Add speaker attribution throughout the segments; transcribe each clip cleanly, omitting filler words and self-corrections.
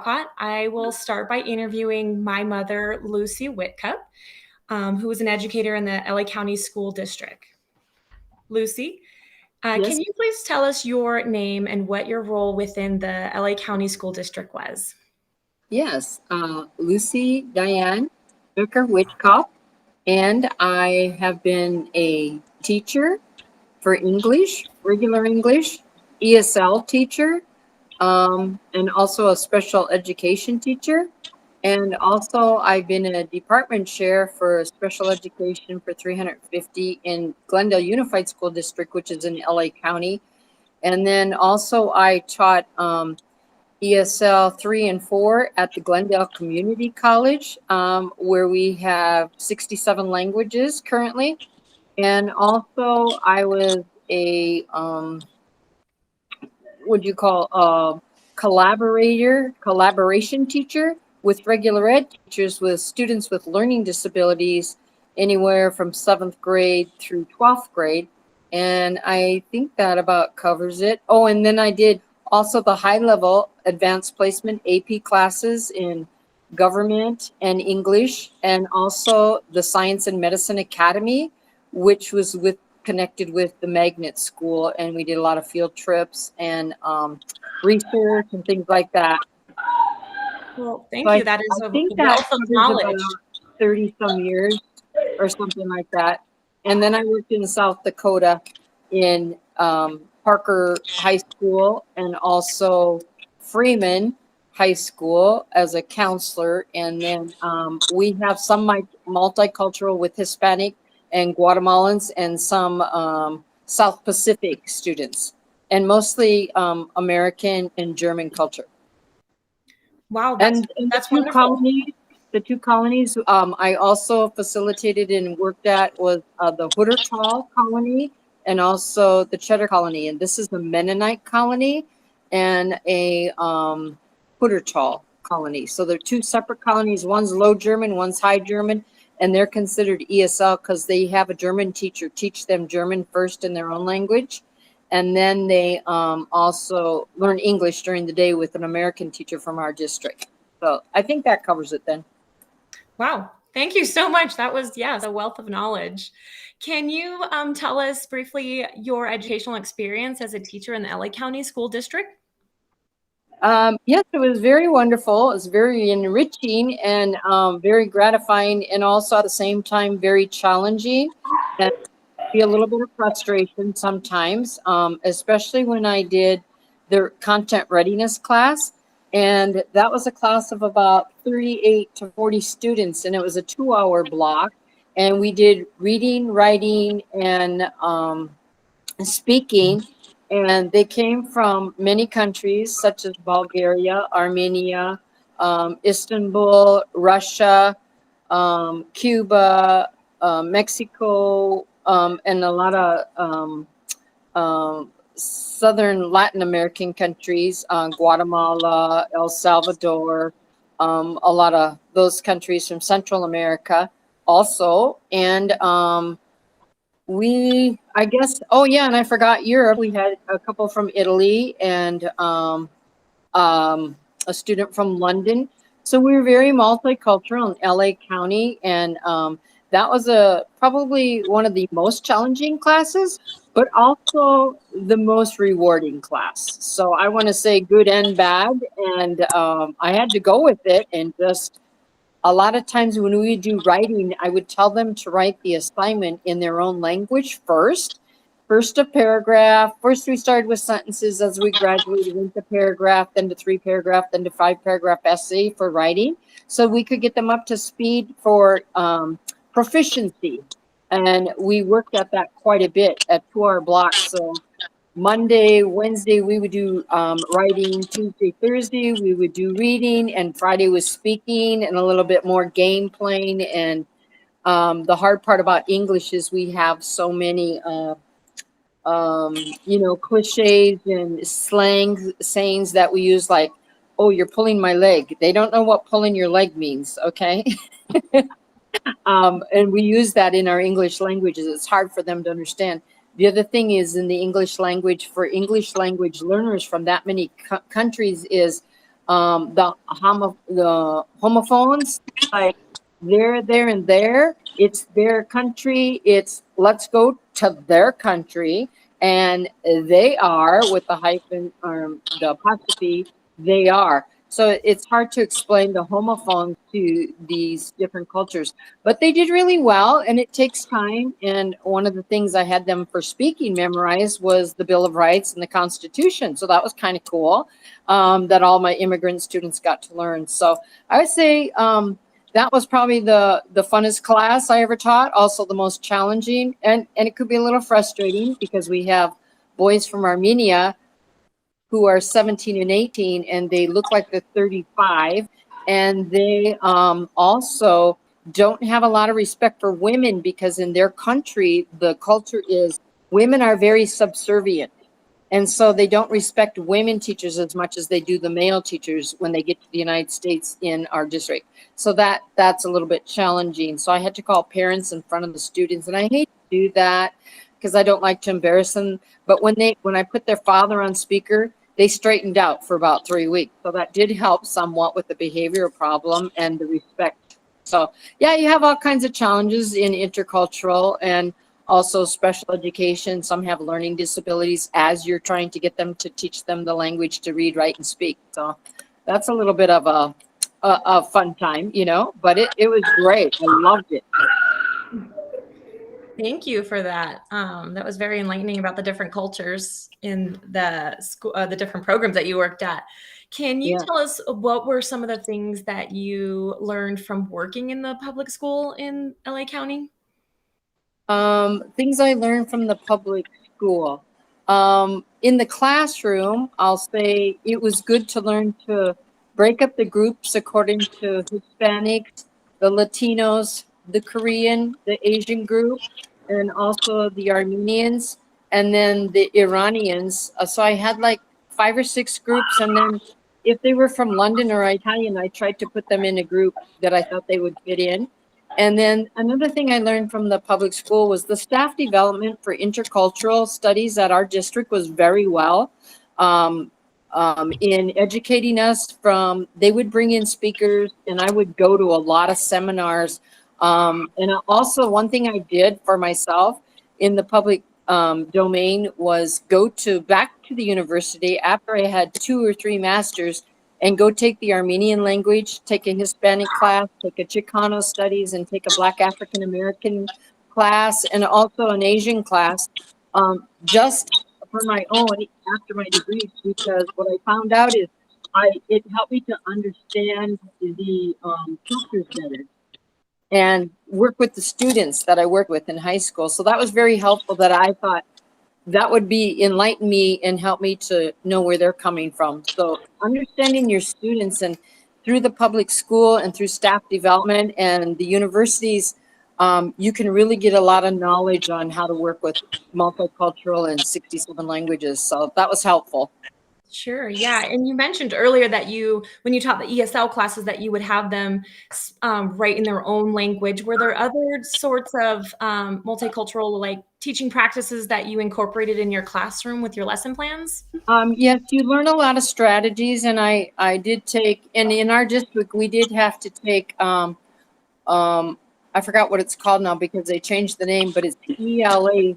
Speaker 1: I will start by interviewing my mother, Lucy Whitcup, who is an educator in the LA County School District. Lucy,
Speaker 2: Yes.
Speaker 1: can you please tell us your name and what your role within the LA County School District was?
Speaker 2: Yes, Lucy Diane Whitcup, and I have been a teacher for English, regular English, ESL teacher, and also a special education teacher. And also, I've been a department chair for special education for 350 in Glendale Unified School District, which is in LA County. And then also, I taught ESL 3 and 4 at the Glendale Community College, where we have 67 languages currently. And also, I was a what do you call collaboration teacher with regular ed teachers with students with learning disabilities, anywhere from 7th grade through 12th grade. And I think that about covers it. Oh, and then I did also the high level advanced placement AP classes in government and English, and also the Science and Medicine Academy, which was connected with the magnet school, and we did a lot of field trips and research and things like that.
Speaker 1: Well, thank you. That is
Speaker 2: I
Speaker 1: a
Speaker 2: think that
Speaker 1: wealth of knowledge.
Speaker 2: about 30 some years or something like that. And then I worked in South Dakota in Parker High School and also Freeman High School as a counselor. And then we have some multicultural with Hispanic and Guatemalans and some South Pacific students, and mostly American and German culture.
Speaker 1: Wow,
Speaker 2: And
Speaker 1: that's wonderful.
Speaker 2: The two colonies I also facilitated and worked at was the Hootertal colony and also the Cheddar colony. And this is the Mennonite colony and a Hootertal colony. So they're two separate colonies. One's Low German, one's High German. And they're considered ESL because they have a German teacher teach them German first in their own language. And then they also learn English during the day with an American teacher from our district. So I think that covers it then.
Speaker 1: Wow. Thank you so much. That was, a wealth of knowledge. Can you tell us briefly your educational experience as a teacher in the LA County School District?
Speaker 2: Yes, it was very wonderful. It was very enriching and very gratifying, and also at the same time very challenging and be a little bit of frustration sometimes, especially when I did the content readiness class. And that was a class of about 38 to 40 students, and it was a 2-hour block. And we did reading, writing, and speaking. And they came from many countries, such as Bulgaria, Armenia, Istanbul, Russia, Cuba, Mexico, and a lot of southern Latin American countries, Guatemala, El Salvador, a lot of those countries from Central America also. And I guess, oh yeah, and I forgot Europe. We had a couple from Italy and a student from London. So we were very multicultural in LA County, and that was probably one of the most challenging classes, but also the most rewarding class. So I want to say good and bad, and I had to go with it. And just a lot of times when we do writing, I would tell them to write the assignment in their own language first a paragraph. First, we started with sentences. As we graduated into paragraph, then to 3-paragraph, then to 5-paragraph essay for writing. So we could get them up to speed for proficiency. And we worked at that quite a bit at 2-hour blocks. So Monday, Wednesday, we would do writing. Tuesday, Thursday, we would do reading. And Friday was speaking and a little bit more game playing. And the hard part about English is we have so many cliches and slang sayings that we use, like, oh, you're pulling my leg. They don't know what pulling your leg means, okay? And we use that in our English languages. It's hard for them to understand. The other thing is, in the English language, for English language learners from that many countries, is the homophones, like there, and there. It's their country. It's let's go to their country, and they are with the hyphen or the apostrophe. They are. So it's hard to explain the homophones to these different cultures, but they did really well, and it takes time. And one of the things I had them for speaking memorized was the Bill of Rights and the Constitution. So that was kind of cool, that all my immigrant students got to learn. So I would say that was probably the funnest class I ever taught, also the most challenging, and it could be a little frustrating because we have boys from Armenia who are 17 and 18, and they look like they're 35, and they also don't have a lot of respect for women because in their country, the culture is women are very subservient. And so they don't respect women teachers as much as they do the male teachers when they get to the United States in our district. So that's a little bit challenging. So I had to call parents in front of the students, and I hate to do that because I don't like to embarrass them. But when I put their father on speaker, they straightened out for about 3 weeks. So that did help somewhat with the behavioral problem and the respect. So yeah, you have all kinds of challenges in intercultural and also special education. Some have learning disabilities as you're trying to get them to teach them the language to read, write, and speak. So that's a little bit of a fun time, but it was great. I loved it.
Speaker 1: Thank you for that. That was very enlightening about the different cultures in the school, the different programs that you worked at. Can you tell us what were some of the things that you learned from working in the public school in LA County?
Speaker 2: Things I learned from the public school. In the classroom, I'll say it was good to learn to break up the groups according to Hispanics, the Latinos, the Korean, the Asian group, and also the Armenians, and then the Iranians. So I had like 5 or 6 groups, and then if they were from London or Italian, I tried to put them in a group that I thought they would fit in. And then another thing I learned from the public school was the staff development for intercultural studies at our district was very well in educating us they would bring in speakers and I would go to a lot of seminars. And also one thing I did for myself in the public domain was go back to the university after I had 2 or 3 masters and go take the Armenian language, take a Hispanic class, take a Chicano studies, and take a Black African American class, and also an Asian class, just for my own after my degree, because what I found out is it helped me to understand the cultures better and work with the students that I worked with in high school. So that was very helpful that I thought that would enlighten me and help me to know where they're coming from. So understanding your students and through the public school and through staff development and the universities, you can really get a lot of knowledge on how to work with multicultural and 67 languages. So that was helpful.
Speaker 1: Sure. Yeah. And you mentioned earlier that when you taught the ESL classes, that you would have them write in their own language. Were there other sorts of multicultural like teaching practices that you incorporated in your classroom with your lesson plans?
Speaker 2: Yes, you learn a lot of strategies, and I did take, and in our district, we did have to take, I forgot what it's called now because they changed the name, but it's ELA,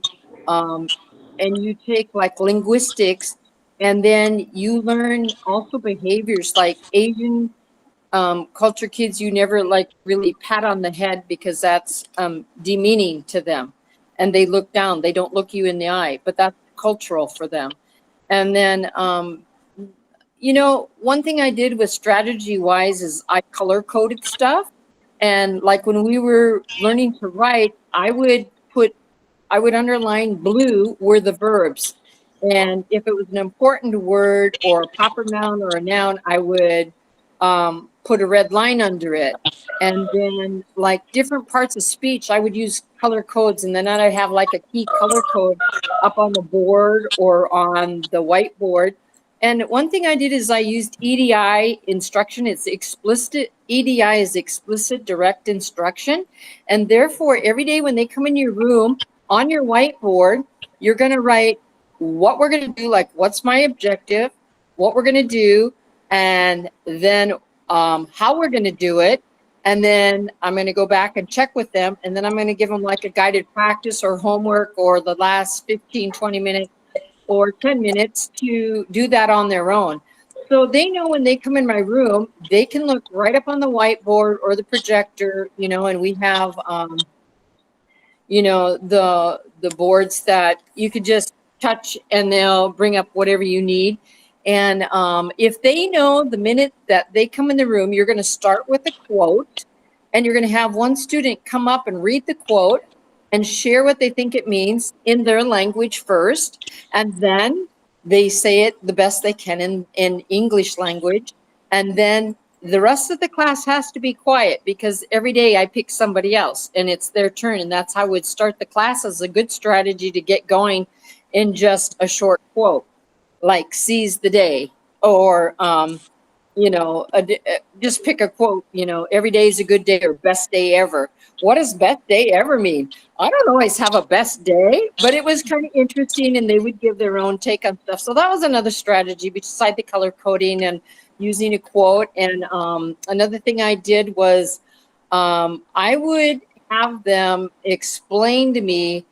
Speaker 2: and you take like linguistics, and then you learn also behaviors like Asian culture kids. You never like really pat on the head because that's demeaning to them, and they look down. They don't look you in the eye, but that's cultural for them. And then, one thing I did with strategy wise is I color coded stuff. And like when we were learning to write, I would underline blue were the verbs. And if it was an important word or a proper noun or a noun, I would put a red line under it. And then like different parts of speech, I would use color codes, and then I'd have like a key color code up on the board or on the whiteboard. And one thing I did is I used EDI instruction. It's explicit. EDI is explicit direct instruction. And therefore, every day when they come in your room on your whiteboard, you're going to write what we're going to do, like what's my objective, what we're going to do, and then how we're going to do it. And then I'm going to go back and check with them. And then I'm going to give them like a guided practice or homework or the last 15, 20 minutes or 10 minutes to do that on their own. So they know when they come in my room, they can look right up on the whiteboard or the projector, you know, and we have, you know, the boards that you could just touch and they'll bring up whatever you need. And if they know the minute that they come in the room, you're going to start with a quote and you're going to have one student come up and read the quote and share what they think it means in their language first. And then they say it the best they can in English language. And then the rest of the class has to be quiet because every day I pick somebody else and it's their turn. And that's how I would start the class as a good strategy to get going in just a short quote, like seize the day, or, you know, just pick a quote, you know, every day is a good day or best day ever. What does best day ever mean? I don't always have a best day, but it was kind of interesting and they would give their own take on stuff. So that was another strategy beside the color coding and using a quote. And another thing I did was I would have them explain to me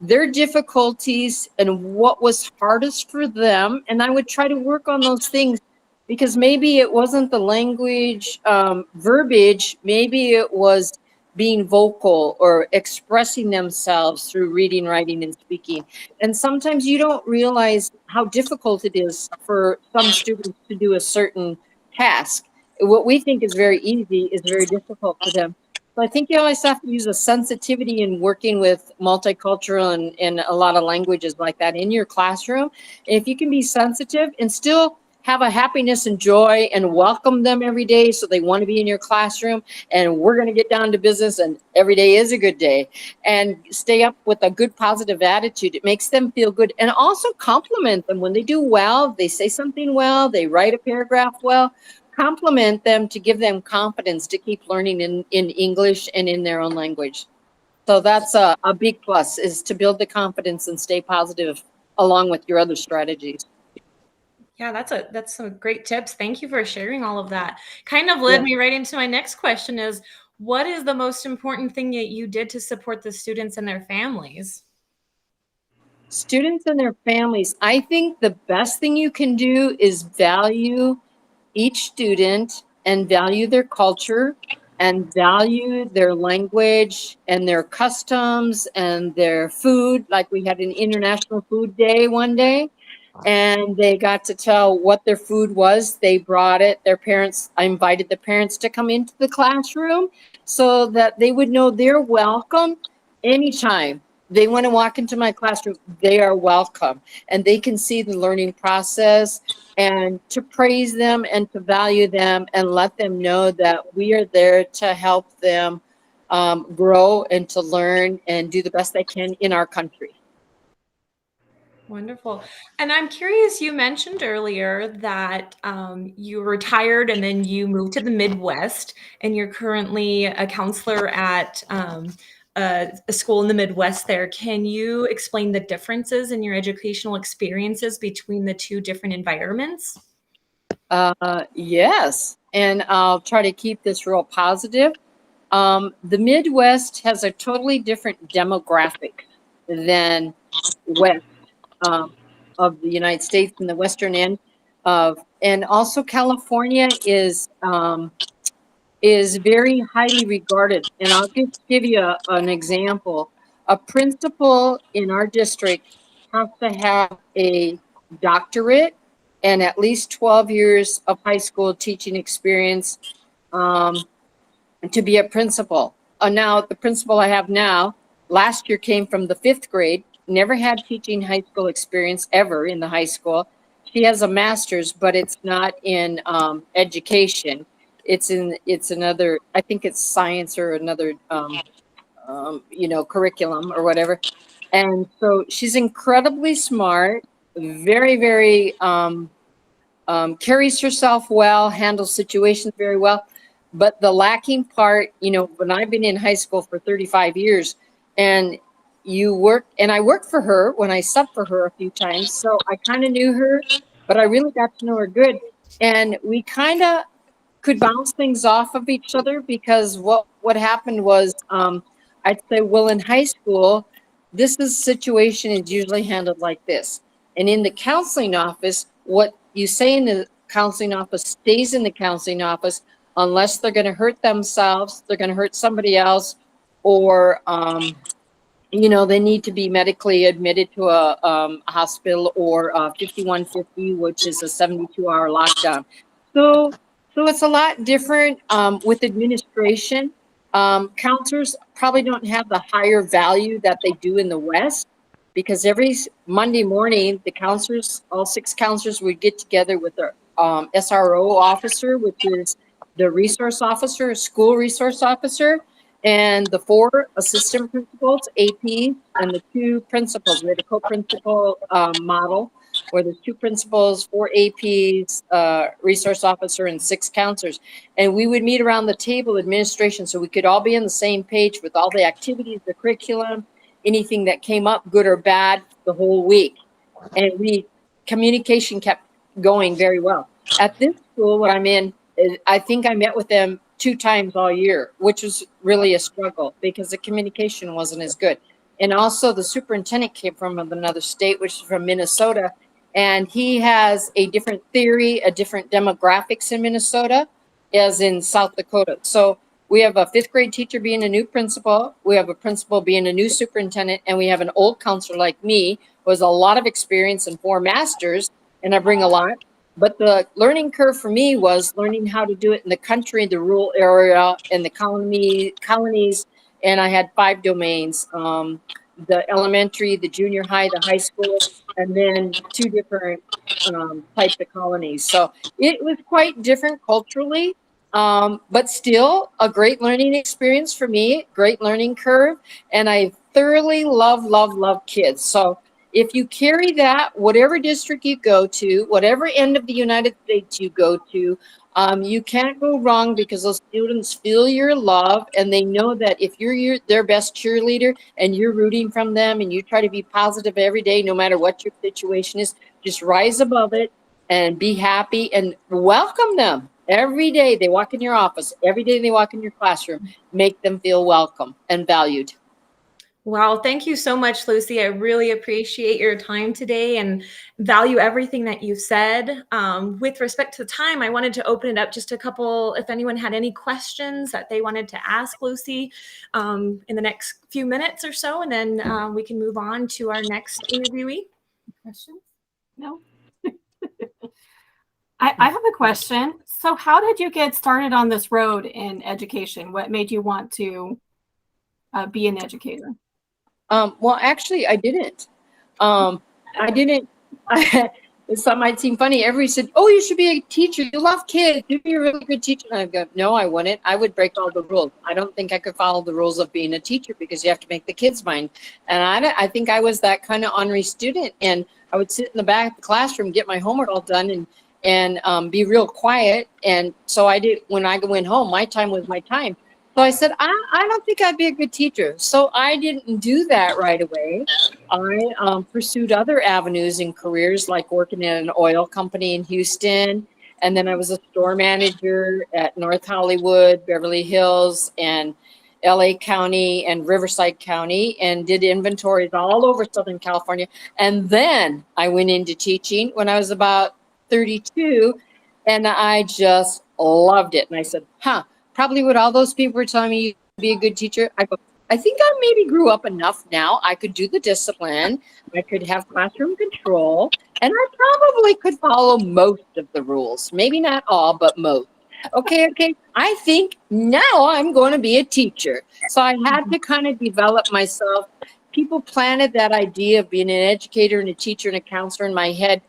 Speaker 2: their difficulties and what was hardest for them. And I would try to work on those things because maybe it wasn't the language verbiage, maybe it was being vocal or expressing themselves through reading, writing, and speaking. And sometimes you don't realize how difficult it is for some students to do a certain task. What we think is very easy is very difficult for them. So I think you always have to use a sensitivity in working with multicultural and a lot of languages like that in your classroom. If you can be sensitive and still have a happiness and joy and welcome them every day so they want to be in your classroom, and we're going to get down to business and every day is a good day, and stay up with a good positive attitude, it makes them feel good. And also compliment them when they do well, they say something well, they write a paragraph well. Compliment them to give them confidence to keep learning in English and in their own language. So that's a big plus, is to build the confidence and stay positive along with your other strategies.
Speaker 1: Yeah, that's some great tips. Thank you for sharing all of that. Kind of led me right into my next question is, what is the most important thing that you did to support the students and their families?
Speaker 2: Students and their families, I think the best thing you can do is value each student and value their culture and value their language and their customs and their food. Like we had an International Food Day one day, and they got to tell what their food was. They brought it. Their parents, I invited the parents to come into the classroom so that they would know they're welcome anytime they want to walk into my classroom. They are welcome, and they can see the learning process, and to praise them and to value them and let them know that we are there to help them grow and to learn and do the best they can in our country.
Speaker 1: Wonderful. And I'm curious, you mentioned earlier that you retired and then you moved to the Midwest, and you're currently a counselor at a school in the Midwest there. Can you explain the differences in your educational experiences between the two different environments?
Speaker 2: Yes, and I'll try to keep this real positive. The Midwest has a totally different demographic than West of the United States and the Western end of, and also California is very highly regarded. And I'll just give you an example. A principal in our district has to have a doctorate and at least 12 years of high school teaching experience to be a principal. Now, the principal I have now, last year came from the 5th grade, never had teaching high school experience ever in the high school. She has a master's, but it's not in education. It's another, I think it's science or another, you know, curriculum or whatever. And so she's incredibly smart, very, very, carries herself well, handles situations very well. But the lacking part, you know, when I've been in high school for 35 years and I worked for her when I subbed for her a few times. So I kind of knew her, but I really got to know her good. And we kind of could bounce things off of each other because what happened was, I'd say, well, in high school, this is situation is usually handled like this. And in the counseling office, what you say in the counseling office stays in the counseling office unless they're going to hurt themselves, they're going to hurt somebody else, or they need to be medically admitted to a hospital, or 5150, which is a 72-hour lockdown. So, so it's a lot different with administration. Counselors probably don't have the higher value that they do in the West, because every Monday morning, the counselors, all 6 counselors, would get together with their SRO officer, which is the resource officer, school resource officer, and the 4 assistant principals, APs, and the 2 principals. We had a co-principal model where there's 2 principals, 4 APs, resource officer, and 6 counselors. And we would meet around the table, administration, so we could all be on the same page with all the activities, the curriculum, anything that came up, good or bad, the whole week. And communication kept going very well. At this school, what I'm in, I think I met with them 2 times all year, which was really a struggle because the communication wasn't as good. And also the superintendent came from another state, which is from Minnesota, and he has a different theory, a different demographics in Minnesota as in South Dakota. So we have a 5th grade teacher being a new principal, we have a principal being a new superintendent, and we have an old counselor like me who has a lot of experience and 4 masters, and I bring a lot. But the learning curve for me was learning how to do it in the country, the rural area, and the colonies. And I had 5 domains, the elementary, the junior high, the high school, and then 2 different types of colonies. So it was quite different culturally, but still a great learning experience for me, great learning curve. And I thoroughly love kids. So if you carry that, whatever district you go to, whatever end of the United States you go to, you can't go wrong because those students feel your love, and they know that if you're their best cheerleader and you're rooting from them and you try to be positive every day, no matter what your situation is, just rise above it and be happy and welcome them. Every day they walk in your office, every day they walk in your classroom, make them feel welcome and valued.
Speaker 1: Wow, thank you so much, Lucy. I really appreciate your time today and value everything that you've said. With respect to time, I wanted to open it up just a couple, if anyone had any questions that they wanted to ask Lucy in the next few minutes or so, and then we can move on to our next interviewee.
Speaker 3: Questions? No? I have a question. So how did you get started on this road in education? What made you want to be an educator?
Speaker 2: Well, actually, I didn't. I didn't. Some might seem funny. Everybody said, "Oh, you should be a teacher. You love kids. You'd be a really good teacher." And I go, "No, I wouldn't. I would break all the rules. I don't think I could follow the rules of being a teacher because you have to make the kids mind." And I think I was that kind of ornery student. And I would sit in the back of the classroom, get my homework all done, and be real quiet. And so I did. When I went home, my time was my time. So I said, I don't think I'd be a good teacher. So I didn't do that right away. I pursued other avenues and careers, like working at an oil company in Houston. And then I was a store manager at North Hollywood, Beverly Hills, and LA County and Riverside County, and did inventories all over Southern California. And then I went into teaching when I was about 32, and I just loved it. And I said, probably what all those people were telling me, you'd be a good teacher. I go, I think I maybe grew up enough now. I could do the discipline. I could have classroom control. And I probably could follow most of the rules. Maybe not all, but most. Okay. I think now I'm going to be a teacher. So I had to kind of develop myself. People planted that idea of being an educator and a teacher and a counselor in my head,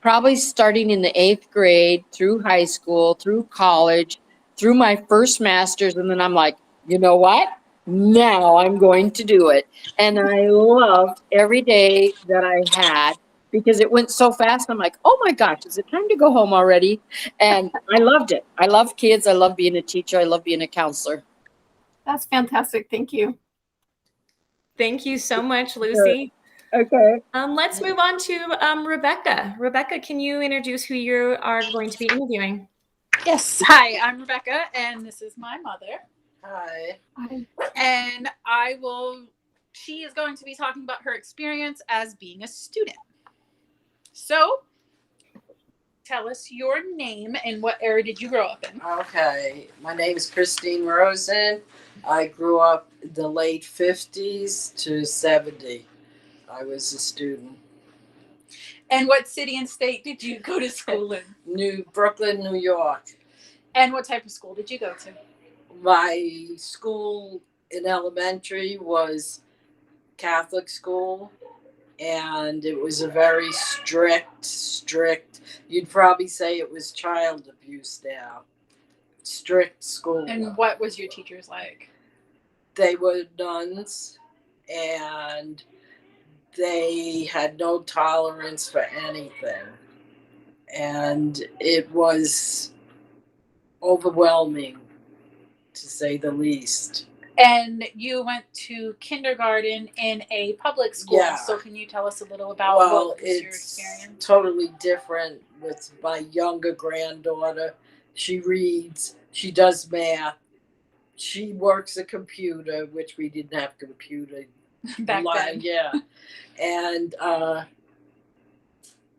Speaker 2: probably starting in the 8th grade, through high school, through college, through my first master's. And then I'm like, you know what? Now I'm going to do it. And I loved every day that I had because it went so fast. I'm like, oh my gosh, is it time to go home already? And I loved it. I love kids. I love being a teacher. I love being a counselor.
Speaker 3: That's fantastic. Thank you.
Speaker 1: Thank you so much, Lucy.
Speaker 2: Okay.
Speaker 1: Let's move on to Rebecca. Rebecca, can you introduce who you are going to be interviewing?
Speaker 4: Yes. Hi, I'm Rebecca, and this is my mother.
Speaker 5: Hi.
Speaker 4: And she is going to be talking about her experience as being a student. So, tell us your name and what area did you grow up in?
Speaker 5: Okay. My name is Christine Rosen. I grew up in the late 50s to 70. I was a student.
Speaker 4: And what city and state did you go to school in?
Speaker 5: Brooklyn, New York.
Speaker 4: And what type of school did you go to?
Speaker 5: My school in elementary was Catholic school, and it was a very strict, you'd probably say it was child abuse now. Strict school.
Speaker 4: And what was your teachers like?
Speaker 5: They were nuns, and they had no tolerance for anything. And it was overwhelming, to say the least.
Speaker 4: And you went to kindergarten in a public school.
Speaker 5: Yeah.
Speaker 4: So can you tell us a little about what was your experience?
Speaker 5: Totally different with my younger granddaughter. She reads, she does math, she works a computer, which we didn't have computer
Speaker 4: Back then.
Speaker 5: Yeah. And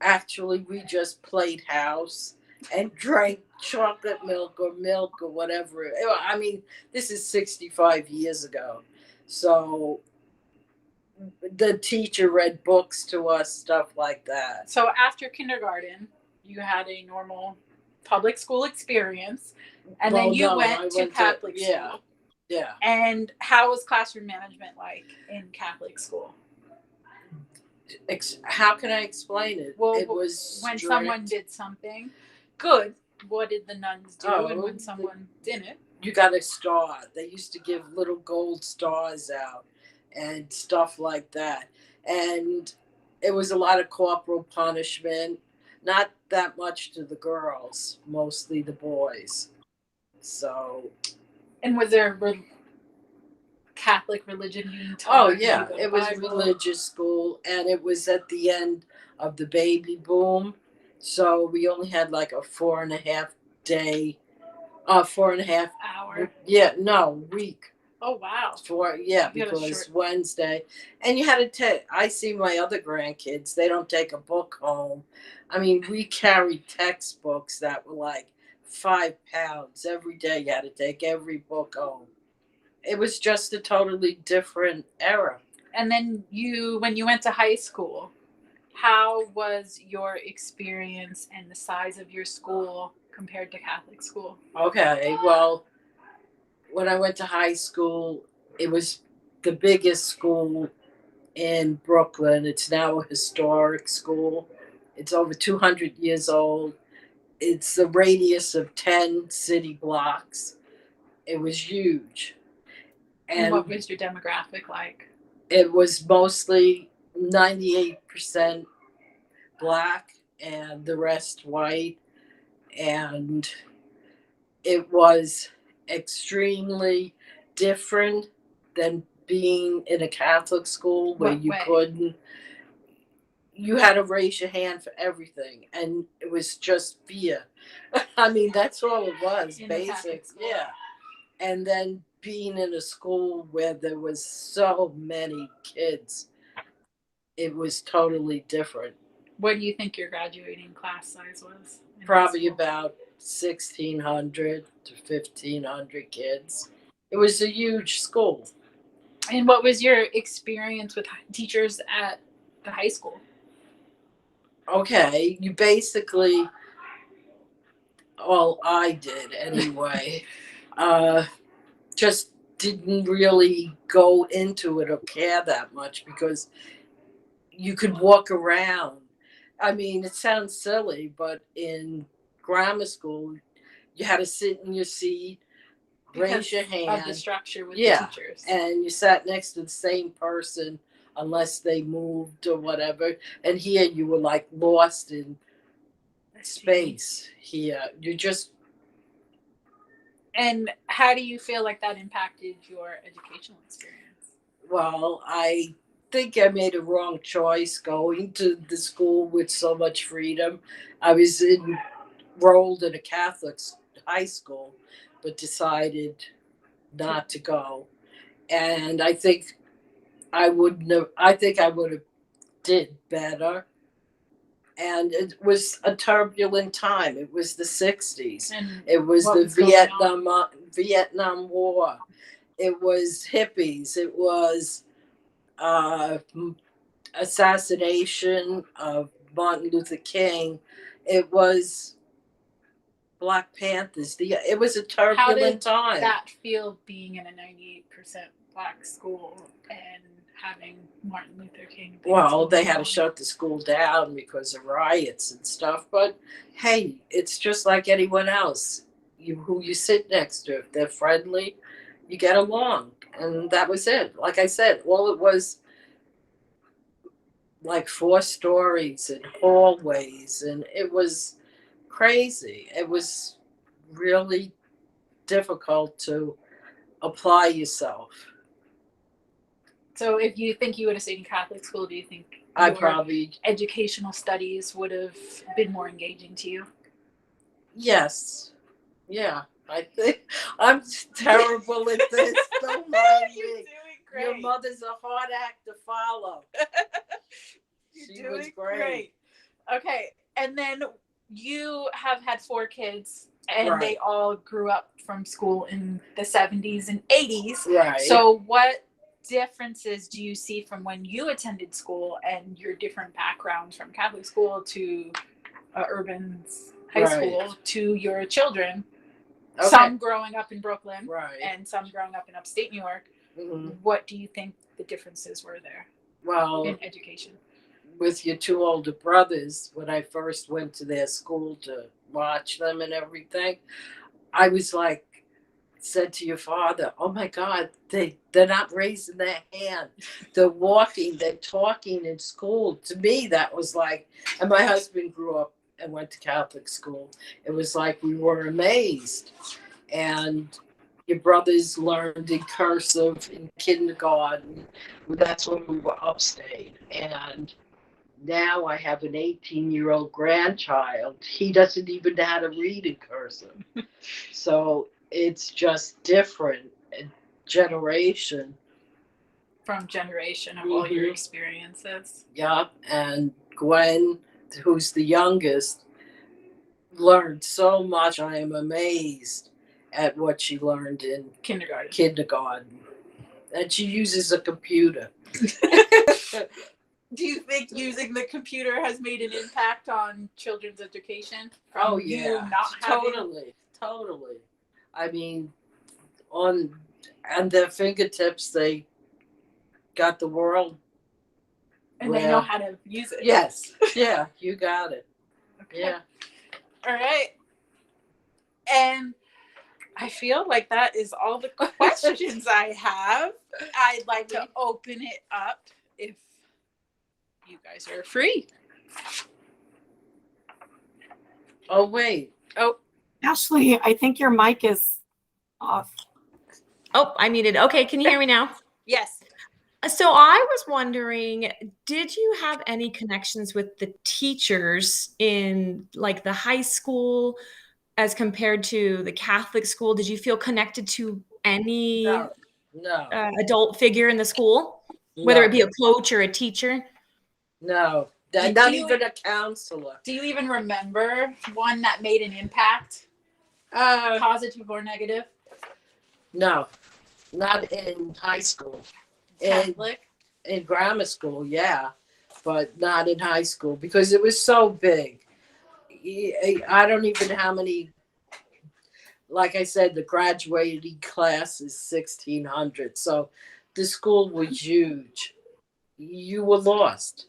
Speaker 5: actually we just played house and drank chocolate milk or whatever. I mean, this is 65 years ago. So the teacher read books to us, stuff like that.
Speaker 4: So after kindergarten, you had a normal public school experience, and then you went to Catholic school.
Speaker 5: Yeah.
Speaker 4: And how was classroom management like in Catholic school?
Speaker 5: How can I explain it?
Speaker 4: Well,
Speaker 5: it was
Speaker 4: when
Speaker 5: strict.
Speaker 4: Someone did something good, what did the nuns do? And when someone didn't?
Speaker 5: You got a star. They used to give little gold stars out and stuff like that. And it was a lot of corporal punishment, not that much to the girls, mostly the boys. So.
Speaker 4: And was there Catholic religion being taught?
Speaker 5: Oh, yeah. It was religious school, and it was at the end of the baby boom. So we only had like a 4.5 day, 4.5
Speaker 4: hour.
Speaker 5: Yeah, no, week.
Speaker 4: Oh, wow.
Speaker 5: Because Wednesday. And you had to take, I see my other grandkids, they don't take a book home. I mean, we carried textbooks that were like 5 pounds every day. You had to take every book home. It was just a totally different era.
Speaker 4: And then when you went to high school, how was your experience and the size of your school compared to Catholic school?
Speaker 5: Okay, well, when I went to high school, it was the biggest school in Brooklyn. It's now a historic school. It's over 200 years old. It's the radius of 10 city blocks. It was huge.
Speaker 4: And what was your demographic like?
Speaker 5: It was mostly 98% black and the rest white. And it was extremely different than being in a Catholic school where you had to raise your hand for everything, and it was just fear. I mean, that's all it was, basic. Yeah. And then being in a school where there was so many kids, it was totally different.
Speaker 4: What do you think your graduating class size was?
Speaker 5: Probably about 1,600 to 1,500 kids. It was a huge school.
Speaker 4: And what was your experience with teachers at the high school?
Speaker 5: Okay, you basically, well, I did anyway, just didn't really go into it or care that much because you could walk around. I mean, it sounds silly, but in grammar school, you had to sit in your seat, raise your hand.
Speaker 4: Of the structure with the teachers.
Speaker 5: And you sat next to the same person unless they moved or whatever. And here you were like lost in space. Here, you just.
Speaker 4: And how do you feel like that impacted your educational experience?
Speaker 5: Well, I think I made a wrong choice going to the school with so much freedom. I was enrolled in a Catholic high school, but decided not to go. And I think I wouldn't have. I think I would have did better. And it was a turbulent time. It was the '60s.
Speaker 4: And
Speaker 5: It was
Speaker 4: what
Speaker 5: the
Speaker 4: was going
Speaker 5: Vietnam War. It was hippies. It was assassination of Martin Luther King. It was Black Panthers. It was a turbulent time.
Speaker 4: that feel being in a 98% black school and having Martin Luther King?
Speaker 5: Well, they had to shut the school down because of riots and stuff. But hey, it's just like anyone else. Who you sit next to, if they're friendly, you get along. And that was it. Like I said, all it was like 4 stories and hallways, and it was crazy. It was really difficult to apply yourself.
Speaker 4: So if you think you would have stayed in Catholic school, do you think
Speaker 5: I
Speaker 4: your
Speaker 5: probably,
Speaker 4: educational studies would have been more engaging to you?
Speaker 5: yes. Yeah, I think I'm terrible at this. Don't mind
Speaker 4: You're
Speaker 5: me.
Speaker 4: doing great.
Speaker 5: Your mother's a hard act to follow. She
Speaker 4: You're
Speaker 5: was
Speaker 4: doing
Speaker 5: great.
Speaker 4: Okay, and then you have had 4 kids, and
Speaker 5: Right.
Speaker 4: they all grew up from school in the 70s and 80s.
Speaker 5: Right.
Speaker 4: So what differences do you see from when you attended school and your different backgrounds from Catholic school to urban high
Speaker 5: Right.
Speaker 4: school to your children?
Speaker 5: Okay.
Speaker 4: Some growing up in Brooklyn
Speaker 5: Right.
Speaker 4: and some growing up in upstate New York.
Speaker 5: Mhm.
Speaker 4: What do you think the differences were there
Speaker 5: Well,
Speaker 4: in education?
Speaker 5: with your 2 older brothers, when I first went to their school to watch them and everything, I was like, said to your father, oh my God, they're not raising their hand. They're walking, they're talking in school. To me, that was like, and my husband grew up and went to Catholic school. It was like we were amazed. And your brothers learned in cursive in kindergarten. That's when we were upstate. And now I have an 18-year-old grandchild. He doesn't even know how to read in cursive. So it's just different generation.
Speaker 4: From generation of all your
Speaker 5: Mhm.
Speaker 4: experiences.
Speaker 5: Yeah. And Gwen, who's the youngest, learned so much. I am amazed at what she learned in
Speaker 4: Kindergarten.
Speaker 5: And she uses a computer.
Speaker 4: Do you think using the computer has made an impact on children's education?
Speaker 5: Oh
Speaker 4: From you
Speaker 5: yeah,
Speaker 4: not having...
Speaker 5: totally. I mean, and their fingertips, they got the world.
Speaker 4: And they know how to use it.
Speaker 5: Yes, yeah, you got it.
Speaker 4: Okay.
Speaker 5: Yeah.
Speaker 4: All right. And I feel like that is all the questions I have. I'd like to open it up if you guys are free.
Speaker 5: Oh wait.
Speaker 4: Oh,
Speaker 3: Ashley, I think your mic is off.
Speaker 1: Oh, I muted. Okay, can you hear me now?
Speaker 4: yes.
Speaker 1: So I was wondering, did you have any connections with the teachers in like the high school as compared to the Catholic school? Did you feel connected to any
Speaker 5: No.
Speaker 1: adult figure in the school, whether it be a coach or a teacher?
Speaker 5: No.
Speaker 4: Do
Speaker 5: Not
Speaker 4: you-
Speaker 5: even a counselor.
Speaker 4: Do you even remember one that made an impact, positive or negative?
Speaker 5: No, not in high school.
Speaker 4: Catholic?
Speaker 5: In grammar school, yeah, but not in high school because it was so big. I don't even know how many. Like I said, the graduating class is 1,600, so the school was huge. You were lost,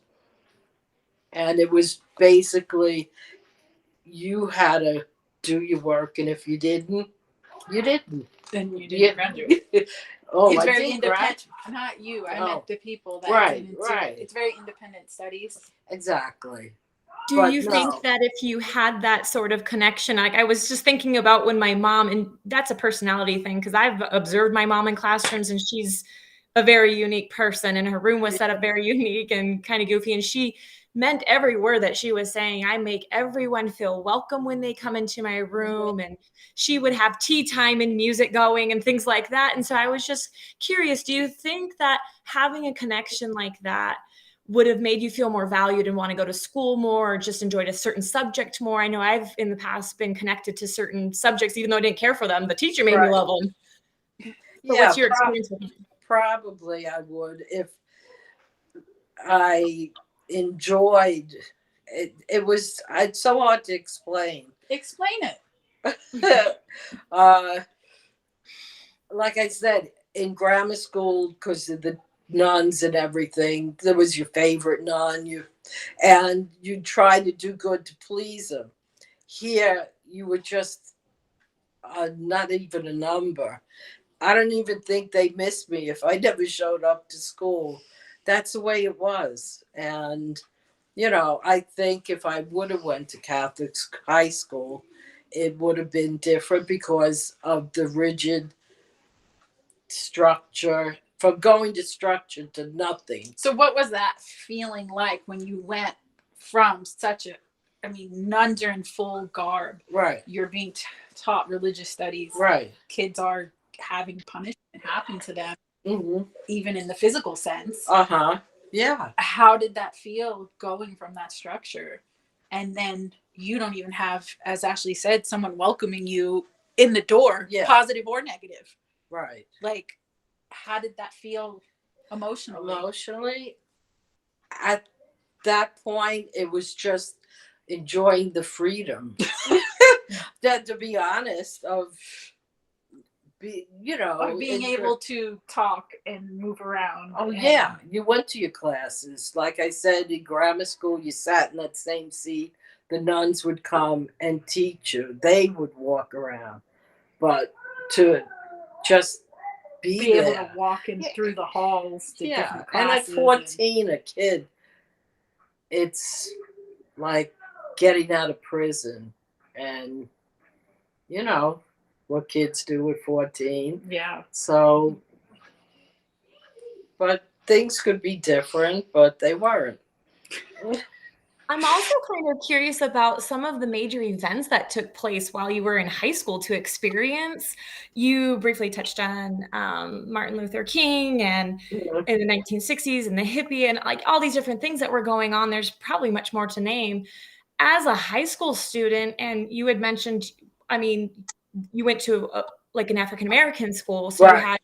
Speaker 5: and it was basically you had to do your work, and if you didn't, you didn't.
Speaker 4: Then you didn't graduate.
Speaker 5: Oh,
Speaker 4: It's
Speaker 5: I
Speaker 4: very
Speaker 5: did
Speaker 4: independent. Not you. I
Speaker 5: Oh.
Speaker 4: meant the people that
Speaker 5: Right,
Speaker 4: didn't
Speaker 5: right.
Speaker 4: do it. It's very independent studies.
Speaker 5: Exactly.
Speaker 1: Do
Speaker 5: But
Speaker 1: you
Speaker 5: no.
Speaker 1: think that if you had that sort of connection, like I was just thinking about when my mom, and that's a personality thing, because I've observed my mom in classrooms and she's a very unique person, and her room was set up very unique and kind of goofy. And she meant every word that she was saying. I make everyone feel welcome when they come into my room. And she would have tea time and music going and things like that. And so I was just curious, do you think that having a connection like that would have made you feel more valued and want to go to school more, or just enjoyed a certain subject more? I know I've in the past been connected to certain subjects, even though I didn't care for them. The teacher made me love them. But
Speaker 5: Yeah,
Speaker 1: what's your experience with them?
Speaker 5: probably I would if I enjoyed it. It's so hard to explain.
Speaker 4: Explain it.
Speaker 5: Like I said, in grammar school, because of the nuns and everything, there was your favorite nun, and you try to do good to please them. Here, you were just not even a number. I don't even think they missed me if I never showed up to school. That's the way it was. And, I think if I would have went to Catholic high school, it would have been different because of the rigid structure, from going to structure to nothing.
Speaker 4: So what was that feeling like when you went from nuns are in full garb.
Speaker 5: Right.
Speaker 4: You're being taught religious studies.
Speaker 5: Right.
Speaker 4: Kids are having punishment happen to them,
Speaker 5: Mm-hmm.
Speaker 4: even in the physical sense.
Speaker 5: Uh-huh. Yeah.
Speaker 4: How did that feel going from that structure? And then you don't even have, as Ashley said, someone welcoming you in the door, positive or negative.
Speaker 5: Right.
Speaker 4: Like, how did that feel emotionally?
Speaker 5: Emotionally, at that point, it was just enjoying the freedom. That, to be honest, of
Speaker 4: being able to talk and move around.
Speaker 5: Oh, yeah. You went to your classes. Like I said, in grammar school, you sat in that same seat. The nuns would come and teach you. They would walk around. But to just be
Speaker 4: able
Speaker 5: there,
Speaker 4: to walk in through the halls to different
Speaker 5: and at
Speaker 4: classes.
Speaker 5: 14, a kid, it's like getting out of prison. And, what kids do at 14.
Speaker 4: Yeah.
Speaker 5: So, but things could be different, but they weren't.
Speaker 1: I'm also kind of curious about some of the major events that took place while you were in high school to experience. You briefly touched on Martin Luther King and in the 1960s and the hippie and like all these different things that were going on. There's probably much more to name. As a high school student, and you had mentioned, you went to like an African-American school, so
Speaker 5: Right.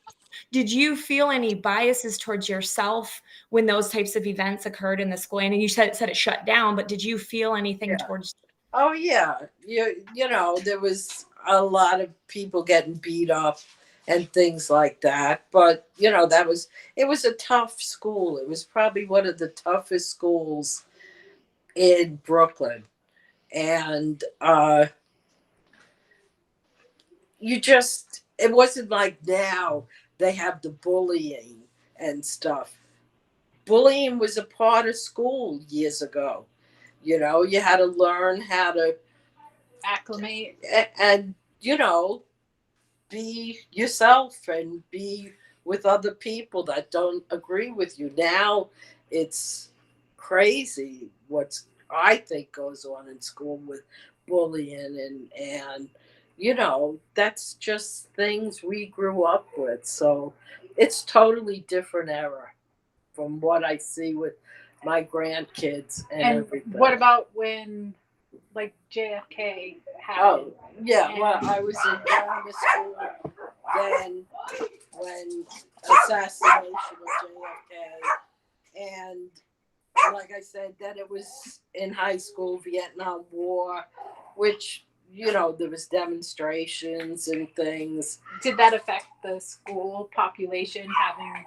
Speaker 1: did you feel any biases towards yourself when those types of events occurred in the school? And you said it shut down, but did you feel anything towards?
Speaker 5: Oh yeah, there was a lot of people getting beat up and things like that. But it was a tough school. It was probably one of the toughest schools in Brooklyn, and it wasn't like now they have the bullying and stuff. Bullying was a part of school years ago. You had to learn how to
Speaker 4: acclimate
Speaker 5: and be yourself and be with other people that don't agree with you. Now it's crazy what I think goes on in school with bullying and that's just things we grew up with. So it's totally different era from what I see with my grandkids and everything.
Speaker 4: What about when like JFK happened?
Speaker 5: Oh, yeah. Well, I was in grammar school then when assassination of JFK. And like I said, then it was in high school, Vietnam War, which, there was demonstrations and things.
Speaker 4: Did that affect the school population, having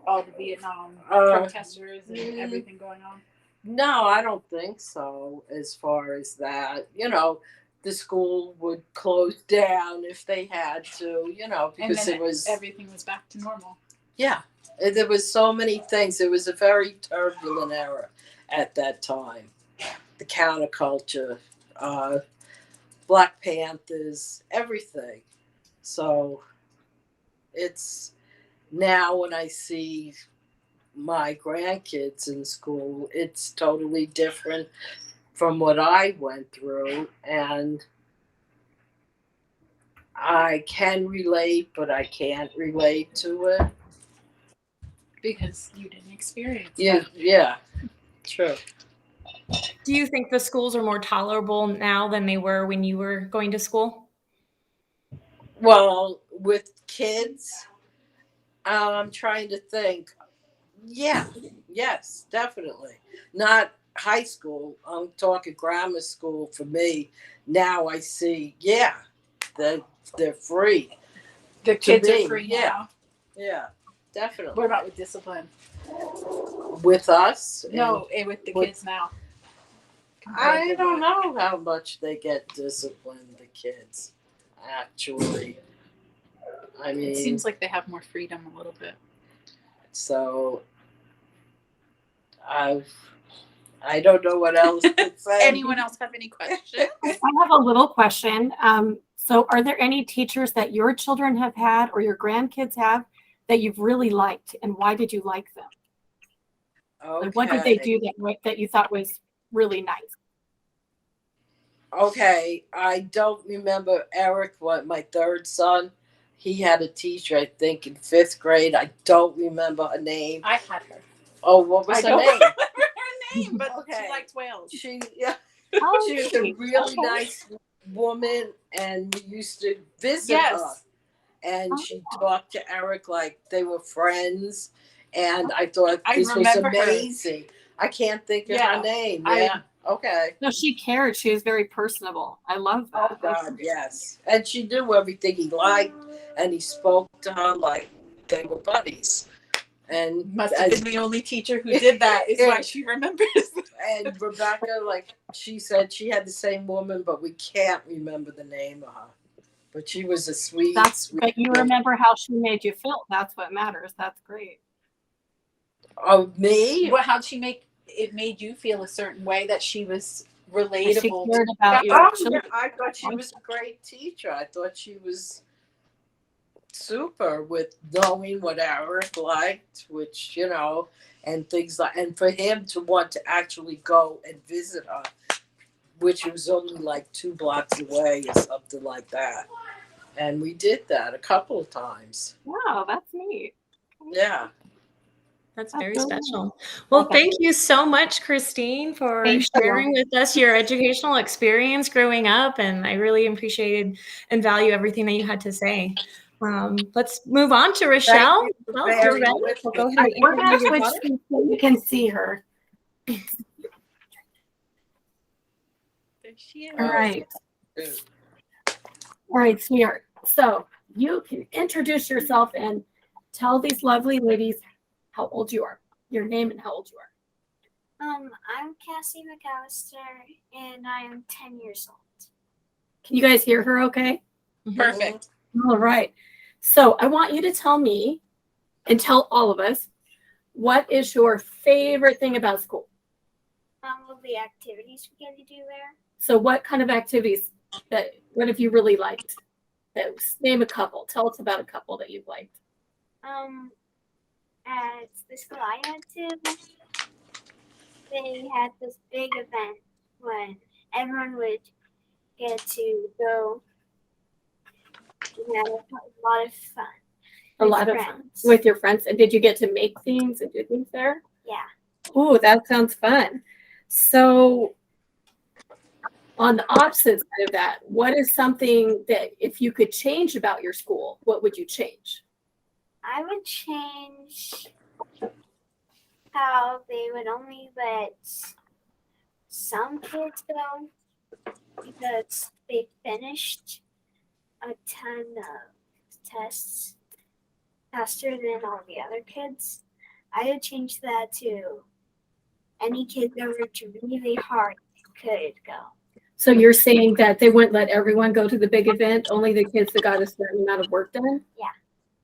Speaker 4: all the Vietnam protesters and everything going on?
Speaker 5: No, I don't think so. As far as that, the school would close down if they had to, because
Speaker 4: everything was back to normal.
Speaker 5: Yeah, there was so many things. It was a very turbulent era at that time. The counterculture, Black Panthers, everything. So it's now when I see my grandkids in school, it's totally different from what I went through. And I can relate, but I can't relate to it.
Speaker 4: Because you didn't experience
Speaker 5: Yeah,
Speaker 4: that.
Speaker 5: yeah, true.
Speaker 1: Do you think the schools are more tolerable now than they were when you were going to school?
Speaker 5: Well, with kids, I'm trying to think. Yeah, yes, definitely. Not high school. I'm talking grammar school for me. Now I see, yeah, they're free.
Speaker 4: The
Speaker 5: To
Speaker 4: kids
Speaker 5: me,
Speaker 4: are free
Speaker 5: yeah.
Speaker 4: now.
Speaker 5: Yeah,
Speaker 4: What
Speaker 5: definitely.
Speaker 4: about with discipline?
Speaker 5: With us?
Speaker 4: No, with the
Speaker 5: with-
Speaker 4: kids now.
Speaker 5: I don't know how much they get disciplined, the kids, actually. I mean,
Speaker 4: It seems like they have more freedom a little bit.
Speaker 5: so I don't know what else to say.
Speaker 4: Anyone else have any questions?
Speaker 3: I have a little question. So are there any teachers that your children have had or your grandkids have that you've really liked, and why did you like them?
Speaker 5: Okay.
Speaker 3: Like, what did they do that you thought was really nice?
Speaker 5: Okay, I don't remember Eric, my third son. He had a teacher, I think, in 5th grade. I don't remember her name.
Speaker 4: I had her.
Speaker 5: Oh, what was
Speaker 4: I
Speaker 5: her
Speaker 4: don't
Speaker 5: name?
Speaker 4: remember her name, but
Speaker 5: Okay.
Speaker 4: she liked whales.
Speaker 5: She
Speaker 3: Oh,
Speaker 5: was a
Speaker 3: sweet.
Speaker 5: really
Speaker 3: Okay.
Speaker 5: nice woman, and we used to visit
Speaker 4: Yes.
Speaker 5: her. And she
Speaker 3: Oh.
Speaker 5: talked to Eric like they were friends. And I thought
Speaker 4: I
Speaker 5: this was
Speaker 4: remember her.
Speaker 5: amazing. I can't think of
Speaker 4: Yeah,
Speaker 5: her name.
Speaker 4: I-
Speaker 5: Yeah. Okay.
Speaker 3: No, she cared. She was very personable. I love that.
Speaker 5: Oh God, yes. And she knew everything he liked, and he spoke to her like they were buddies. And
Speaker 4: Must have been the only teacher who did that. Is why she remembers.
Speaker 5: and Rebecca, like she said, she had the same woman, but we can't remember the name of her. But she was a sweet.
Speaker 3: But you remember how she made you feel. That's what matters. That's great.
Speaker 5: Oh, me?
Speaker 4: How'd she make it? Made you feel a certain way that she was
Speaker 3: She
Speaker 4: relatable?
Speaker 3: cared about your
Speaker 5: Oh,
Speaker 3: children.
Speaker 5: yeah, I thought she was a great teacher. I thought she was super with knowing what Eric liked, which, and things like, and for him to want to actually go and visit her, which was only like 2 blocks away or something like that. And we did that a couple of times.
Speaker 3: Wow, that's neat.
Speaker 5: Yeah.
Speaker 1: That's very
Speaker 3: That's really
Speaker 1: special. Well, thank you so much, Christine, for
Speaker 3: Thank you.
Speaker 1: sharing with us your educational experience growing up. And I really appreciated and value everything that you had to say. Let's move on to Rochelle.
Speaker 5: Thank you for
Speaker 1: Well, if you're
Speaker 5: bearing
Speaker 1: ready,
Speaker 5: with
Speaker 1: we'll
Speaker 5: me.
Speaker 1: go ahead and
Speaker 3: We're gonna
Speaker 1: interview your
Speaker 3: switch
Speaker 1: daughter.
Speaker 3: seats so you can see her.
Speaker 4: There she is.
Speaker 3: All right.
Speaker 5: Good.
Speaker 3: All right, sweetheart. So you can introduce yourself and tell these lovely ladies how old you are, your name and how old you are.
Speaker 6: I'm Cassie McAllister, and I am 10 years old.
Speaker 3: Can you guys hear her okay?
Speaker 4: Perfect.
Speaker 3: All right. So I want you to tell me and tell all of us, what is your favorite thing about school?
Speaker 6: All the activities we get to do there.
Speaker 3: So what kind of activities what have you really liked? Name a couple. Tell us about a couple that you've liked.
Speaker 6: At the school I went to, they had this big event when everyone would get to go. We had a lot of fun.
Speaker 3: A
Speaker 6: with
Speaker 3: lot of fun
Speaker 6: friends.
Speaker 3: with your friends. And did you get to make things and do things there?
Speaker 6: Yeah.
Speaker 3: Oh, that sounds fun. So on the opposite side of that, what is something that if you could change about your school, what would you change?
Speaker 6: I would change how they would only let some kids go because they finished a ton of tests faster than all the other kids. I would change that to any kid that worked really hard could go.
Speaker 3: So you're saying that they wouldn't let everyone go to the big event, only the kids that got a certain amount of work done?
Speaker 6: Yeah.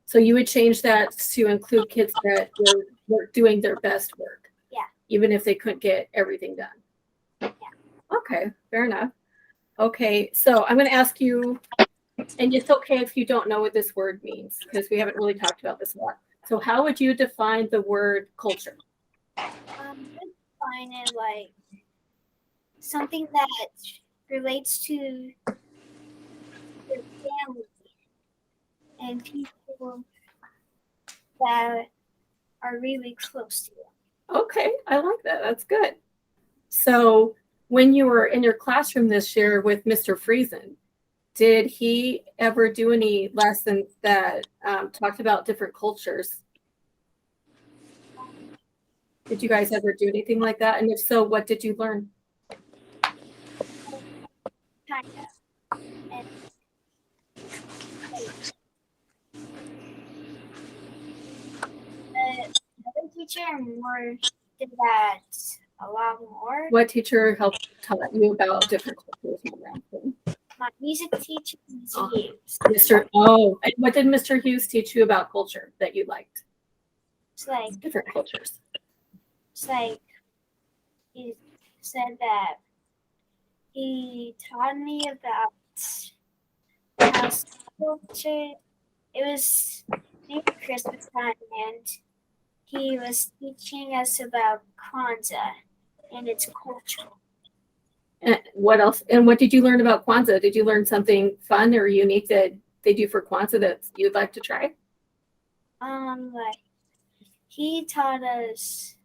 Speaker 3: So you would change that to include kids that were doing their best work?
Speaker 6: Yeah.
Speaker 3: Even if they couldn't get everything done?
Speaker 6: Yeah.
Speaker 3: Okay, fair enough. Okay, so I'm going to ask you, and it's okay if you don't know what this word means, because we haven't really talked about this a lot. So how would you define the word culture?
Speaker 6: I find it like something that relates to your family and people that are really close to you.
Speaker 3: Okay, I like that. That's good. So when you were in your classroom this year with Mr. Friesen, did he ever do any lessons that talked about different cultures? Did you guys ever do anything like that? And if so, what did you learn?
Speaker 6: Kind of. And the teacher more did that a lot more.
Speaker 3: What teacher helped taught you about different cultures?
Speaker 6: My music teacher, Mr. Hughes.
Speaker 3: And what did Mr. Hughes teach you about culture that you liked?
Speaker 6: It's like
Speaker 3: Different cultures.
Speaker 6: It's like he said that he taught me about how culture. It was maybe Christmas time, and he was teaching us about Kwanzaa and its culture.
Speaker 3: And what else? And what did you learn about Kwanzaa? Did you learn something fun or unique that they do for Kwanzaa that you'd like to try?
Speaker 6: Like he taught us.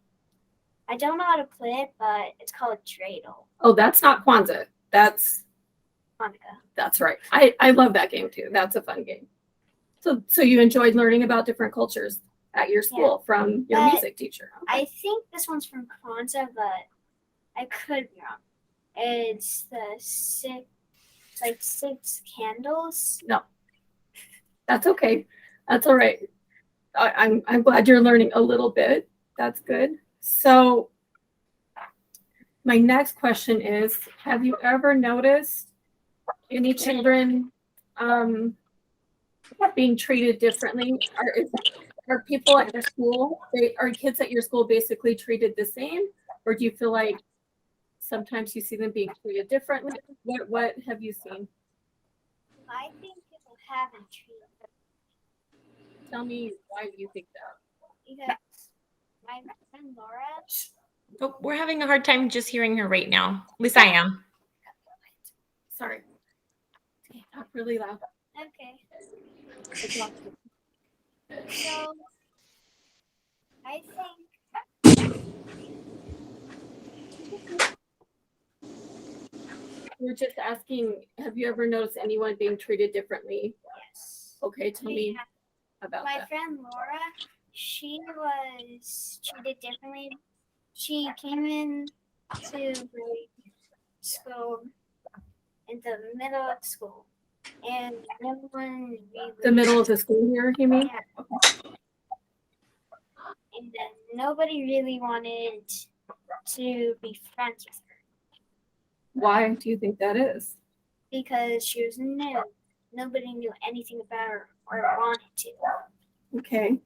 Speaker 6: I don't know how to play it, but it's called dreidel.
Speaker 3: Oh, that's not Kwanzaa. That's
Speaker 6: Hanukkah.
Speaker 3: That's right. I love that game too. That's a fun game. So you enjoyed learning about different cultures at your school from your music teacher. Okay.
Speaker 6: I think this one's from Kwanzaa, but I could be wrong. It's six candles.
Speaker 3: No, that's okay. That's all right. I'm glad you're learning a little bit. That's good. So my next question is, have you ever noticed any children being treated differently? Are people at your school, are kids at your school basically treated the same? Or do you feel like sometimes you see them being treated differently? What have you seen?
Speaker 6: I think people haven't treated them
Speaker 3: Tell me why do you think that?
Speaker 6: because my friend Laura.
Speaker 1: Oh, we're having a hard time just hearing her right now. At least I am.
Speaker 3: Sorry. Okay, talk really loud.
Speaker 6: Okay. So I think
Speaker 3: We're just asking, have you ever noticed anyone being treated differently?
Speaker 6: yes.
Speaker 3: Okay, tell me about
Speaker 6: My
Speaker 3: that.
Speaker 6: friend Laura, she was treated differently. She came in to grade school in the middle of school, and no one really.
Speaker 3: The middle of the school year, you mean?
Speaker 6: Yeah. And then nobody really wanted to be friends with her
Speaker 3: Why do you think that is?
Speaker 6: because she was new. Nobody knew anything about her or wanted to.
Speaker 3: Okay.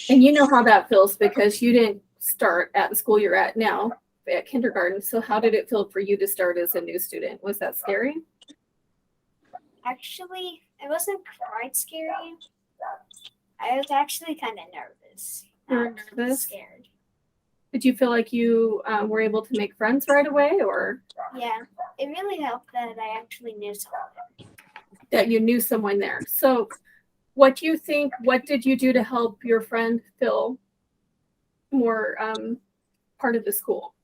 Speaker 3: And you know how that feels because you didn't start at the school you're at now, at kindergarten. So how did it feel for you to start as a new student? Was that scary?
Speaker 6: Actually, it wasn't quite scary. I was actually kind of nervous.
Speaker 3: You were
Speaker 6: not
Speaker 3: nervous?
Speaker 6: Scared.
Speaker 3: Did you feel like you were able to make friends right away, or
Speaker 6: Yeah, it really helped that I actually knew someone.
Speaker 3: that you knew someone there? So what do you think, what did you do to help your friend feel more part of the school?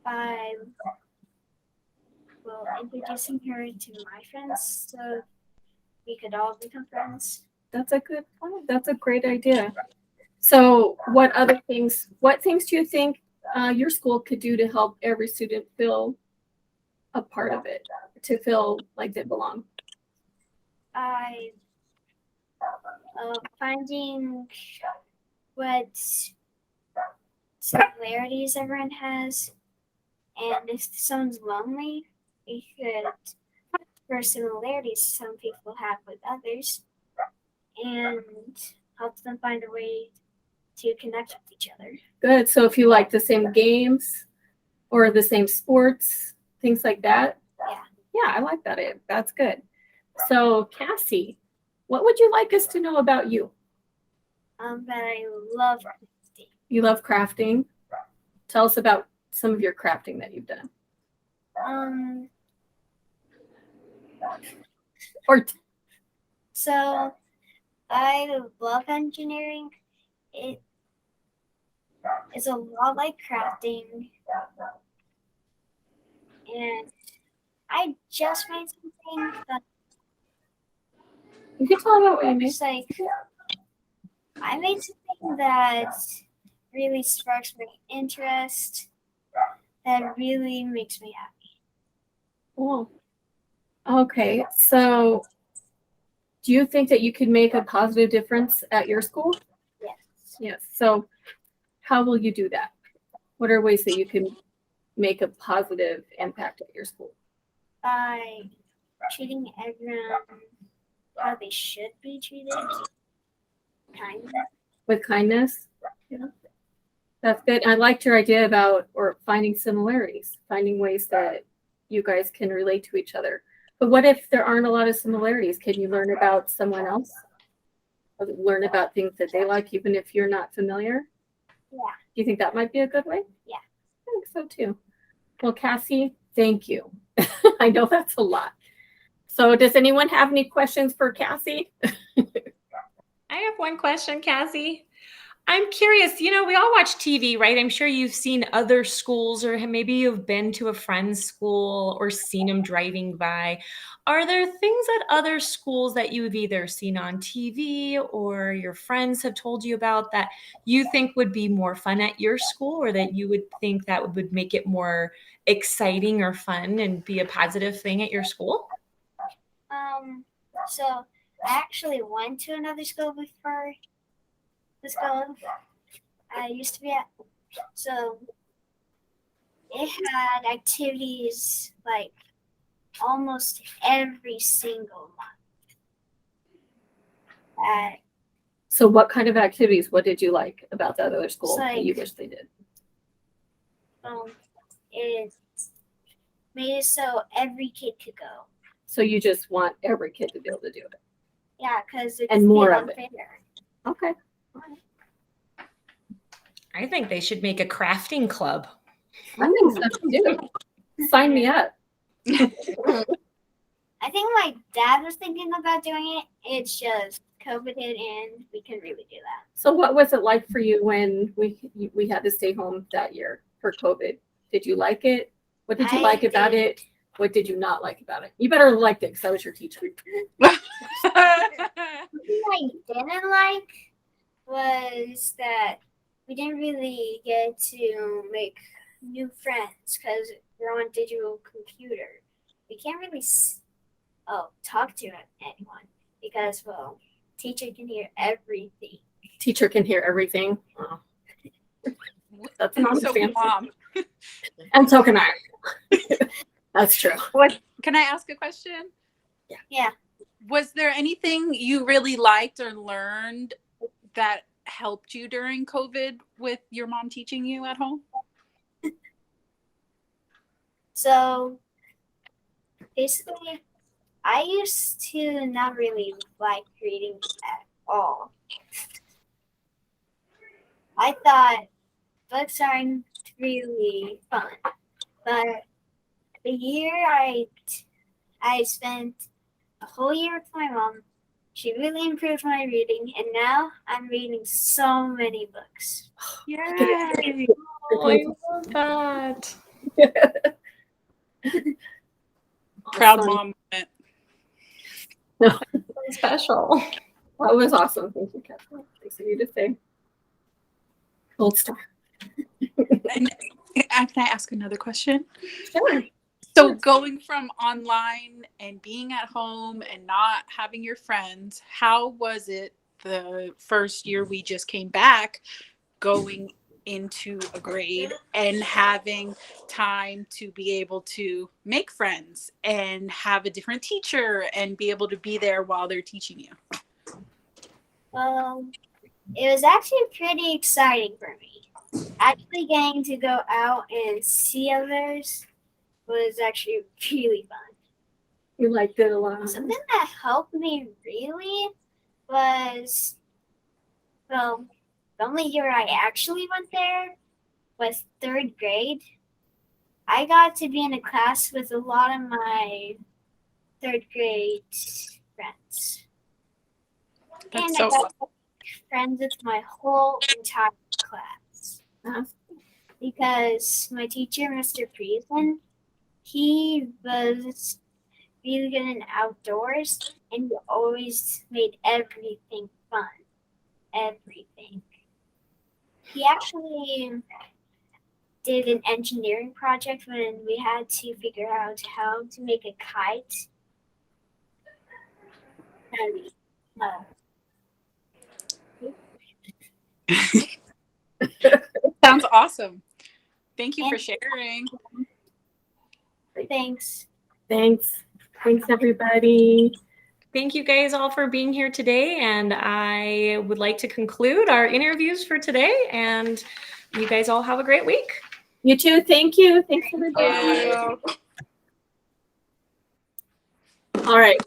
Speaker 6: By introducing her to my friends so we could all become friends.
Speaker 3: That's a good point. That's a great idea. So what things do you think your school could do to help every student feel a part of it, to feel like they belong?
Speaker 6: I finding what similarities everyone has, and if someone's lonely, we could for similarities some people have with others, and help them find a way to connect with each other.
Speaker 3: Good. So if you like the same games or the same sports, things like that.
Speaker 6: Yeah.
Speaker 3: Yeah, I like that. That's good. So Cassie, what would you like us to know about you?
Speaker 6: But I love crafting.
Speaker 3: You love crafting. Tell us about some of your crafting that you've done. Or
Speaker 6: So I love engineering. It's a lot like crafting. And I just made something that
Speaker 3: you can tell about what you made.
Speaker 6: it's like I made something that really sparks my interest, that really makes me happy.
Speaker 3: Cool. Okay, so do you think that you could make a positive difference at your school?
Speaker 6: Yes.
Speaker 3: Yes. So how will you do that? What are ways that you can make a positive impact at your school?
Speaker 6: By treating everyone how they should be treated. Kindness.
Speaker 3: With kindness? Yeah. That's good. I liked your idea about finding similarities, finding ways that you guys can relate to each other. But what if there aren't a lot of similarities? Can you learn about someone else? Or learn about things that they like, even if you're not familiar?
Speaker 6: Yeah.
Speaker 3: Do you think that might be a good way?
Speaker 6: Yeah.
Speaker 3: I think so too. Well, Cassie, thank you. I know that's a lot. So does anyone have any questions for Cassie?
Speaker 1: I have one question, Cassie. I'm curious, we all watch TV, right? I'm sure you've seen other schools, or maybe you've been to a friend's school or seen them driving by. Are there things at other schools that you've either seen on TV or your friends have told you about that you think would be more fun at your school, or that you would think that would make it more exciting or fun and be a positive thing at your school?
Speaker 6: So I actually went to another school before the school I used to be at. So it had activities like almost every single month.
Speaker 3: So what kind of activities? What did you like about that other school
Speaker 6: It's
Speaker 3: that you
Speaker 6: like-
Speaker 3: wish they did?
Speaker 6: It made it so every kid could go.
Speaker 3: So you just want every kid to be able to do it.
Speaker 6: Yeah, because it's
Speaker 3: And more of it.
Speaker 6: unfair.
Speaker 3: Okay.
Speaker 1: I think they should make a crafting club.
Speaker 3: I think so too. Sign me up.
Speaker 6: I think my dad was thinking about doing it. It's just COVID hit and we couldn't really do that.
Speaker 3: So what was it like for you when we had to stay home that year for COVID? Did you like it? What did you
Speaker 6: I
Speaker 3: like about
Speaker 6: did.
Speaker 3: it? What did you not like about it? You better have liked it because I was your teacher.
Speaker 6: What I didn't like was that we didn't really get to make new friends because we're on digital computer. We can't really talk to anyone because, well, teacher can hear everything.
Speaker 3: Teacher can hear everything. Oh. That's not
Speaker 4: So,
Speaker 3: fancy.
Speaker 4: Mom,
Speaker 3: And so can I. That's true.
Speaker 4: what can I ask a question?
Speaker 6: Yeah.
Speaker 4: Was there anything you really liked or learned that helped you during COVID with your mom teaching you at home?
Speaker 6: So basically, I used to not really like reading at all. I thought books aren't really fun, but the year I spent a whole year with my mom, she really improved my reading, and now I'm reading so many books.
Speaker 1: Yay! Oh, I love that.
Speaker 4: Proud
Speaker 3: Awesome.
Speaker 4: mom moment.
Speaker 1: Special.
Speaker 3: That was awesome. Thank you, Catherine. Thanks for you to say. Gold star.
Speaker 4: And can I ask another question?
Speaker 3: Sure.
Speaker 4: So going from online and being at home and not having your friends, how was it the first year we just came back, going into a grade and having time to be able to make friends and have a different teacher and be able to be there while they're teaching you?
Speaker 6: It was actually pretty exciting for me. Actually getting to go out and see others was actually really fun.
Speaker 3: You liked it a lot.
Speaker 6: Something that helped me really was Well, the only year I actually went there was 3rd grade. I got to be in a class with a lot of my 3rd grade friends.
Speaker 4: That's
Speaker 6: And
Speaker 4: so
Speaker 6: I got to be friends with my whole entire class.
Speaker 3: Uh-huh.
Speaker 6: Because my teacher, Mr. Friesen, he was really good in outdoors and he always made everything fun. Everything. He actually did an engineering project when we had to figure out how to make a kite. And,
Speaker 4: sounds awesome. Thank you for sharing.
Speaker 6: thanks.
Speaker 3: Thanks. Thanks, everybody.
Speaker 1: Thank you guys all for being here today. And I would like to conclude our interviews for today. And you guys all have a great week.
Speaker 3: You too. Thank you. Thanks, everybody.
Speaker 4: Yeah.
Speaker 3: All right.